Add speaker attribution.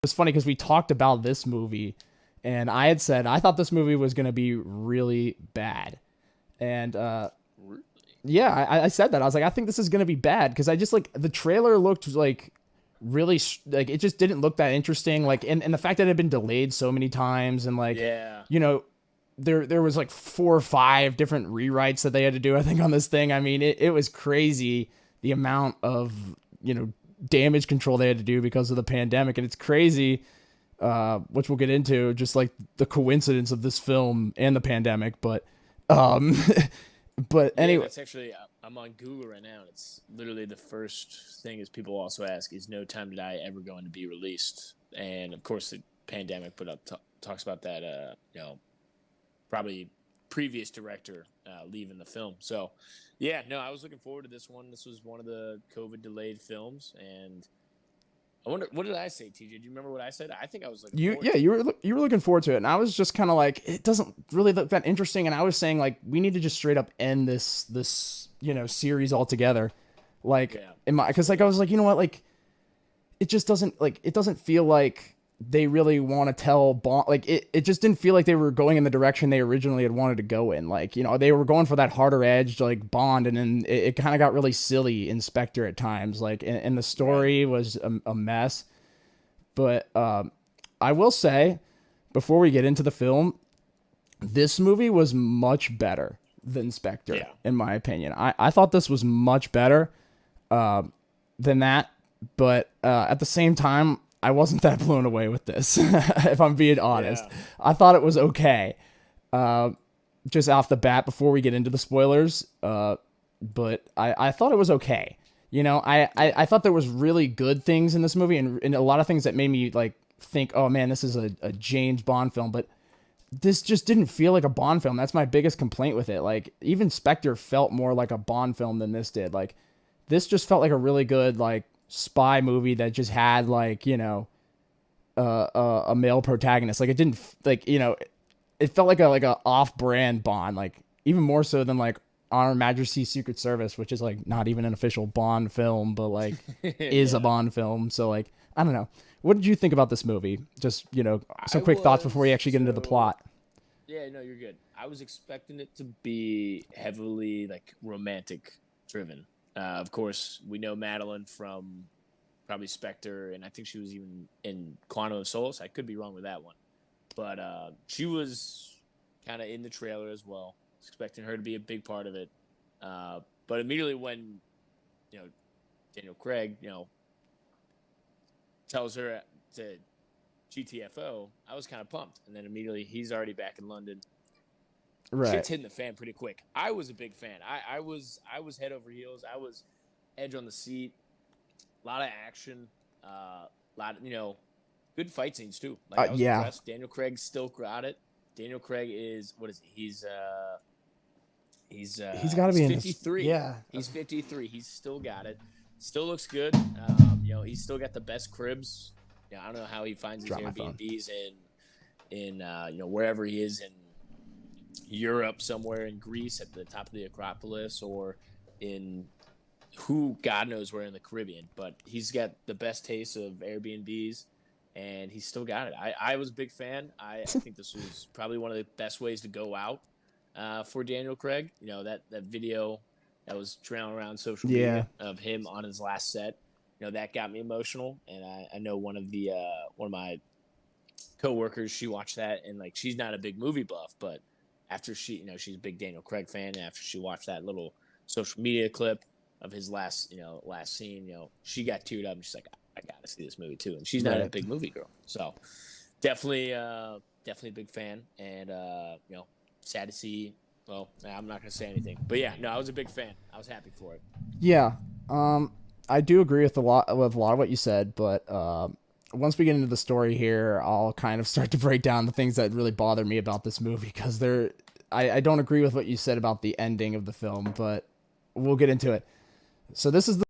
Speaker 1: was funny because we talked about this movie, and I had said I thought this movie was going to be really bad, and
Speaker 2: Really?
Speaker 1: yeah, I said that. I was like, I think this is going to be bad because I just like the trailer looked like really like it just didn't look that interesting. Like, and the fact that it had been delayed so many times, and like,
Speaker 2: Yeah.
Speaker 1: you know, there was like 4 or 5 different rewrites that they had to do, I think, on this thing. I mean, it was crazy the amount of, damage control they had to do because of the pandemic. And it's crazy, which we'll get into, just like the coincidence of this film and the pandemic. But, um, but
Speaker 2: Yeah,
Speaker 1: anyway,
Speaker 2: that's actually, I'm on Google right now, and it's literally the first thing is people also ask, is No Time to Die ever going to be released? And of course, the pandemic put up talks about that, probably previous director leaving the film. So, yeah, no, I was looking forward to this one. This was one of the COVID delayed films, and I wonder, what did I say, TJ? Do you remember what I said? I think I was looking forward to it.
Speaker 1: you were looking forward to it, and I was just kind of like, it doesn't really look that interesting. And I was saying like, we need to just straight up end this series altogether. Like,
Speaker 2: Yeah.
Speaker 1: because like I was like, you know what, like it just doesn't like it doesn't feel like they really want to tell Bond. Like it just didn't feel like they were going in the direction they originally had wanted to go in. Like, they were going for that harder edge like Bond, and then it kind of got really silly Inspector at times. Like, and the story was a mess. But I will say, before we get into the film, this movie was much better than Spectre,
Speaker 2: Yeah.
Speaker 1: in my opinion. I thought this was much better than that, but at the same time, I wasn't that blown away with this, if I'm being honest.
Speaker 2: Yeah.
Speaker 1: I thought it was okay, just off the bat before we get into the spoilers, but I thought it was okay. I thought there was really good things in this movie, and a lot of things that made me like think, oh man, this is a James Bond film, but this just didn't feel like a Bond film. That's my biggest complaint with it. Like, even Spectre felt more like a Bond film than this did. Like, this just felt like a really good like spy movie that just had like a male protagonist. Like, it didn't like it felt like a off-brand Bond, like even more so than like Honor Majesty's Secret Service, which is like not even an official Bond film, but like is a Bond film. So like, I don't know. What did you think about this movie? Just some quick thoughts before we actually get into the plot.
Speaker 2: Yeah, no, you're good. I was expecting it to be heavily like romantic driven. Of course, we know Madeline from probably Spectre, and I think she was even in Quantum of Solace. I could be wrong with that one, but she was kind of in the trailer as well. I was expecting her to be a big part of it, but immediately when Daniel Craig tells her to GTFO, I was kind of pumped, and then immediately he's already back in London.
Speaker 1: Right.
Speaker 2: Shit's hitting the fan pretty quick. I was a big fan. I was head over heels. I was edge on the seat. A lot of action. Lot of, good fight scenes too. Like, I was impressed. Daniel Craig still got it. Daniel Craig is, what is he? He's
Speaker 1: got to be
Speaker 2: 53.
Speaker 1: Yeah.
Speaker 2: He's 53. He's still got it. Still looks good. He's still got the best cribs. I don't know how he finds his Airbnbs in wherever he is in Europe, somewhere in Greece at the top of the Acropolis, or in God knows where in the Caribbean. But he's got the best taste of Airbnbs, and he's still got it. I was a big fan. I think this was probably one of the best ways to go out for Daniel Craig. That video that was trailing around social media of him on his last set. That got me emotional, and I know one of my coworkers, she watched that, and like, she's not a big movie buff, but after she's a big Daniel Craig fan, and after she watched that little social media clip of his last scene, she got teared up, and she's like, I gotta see this movie too. And she's not a big movie girl, so definitely a big fan, and sad to see. Well, I'm not gonna say anything, but yeah, no, I was a big fan. I was happy for it.
Speaker 1: Yeah. I do agree with a lot of what you said, but once we get into the story here, I'll kind of start to break down the things that really bother me about this movie, because I don't agree with what you said about the ending of the film, but we'll get into it. So this is the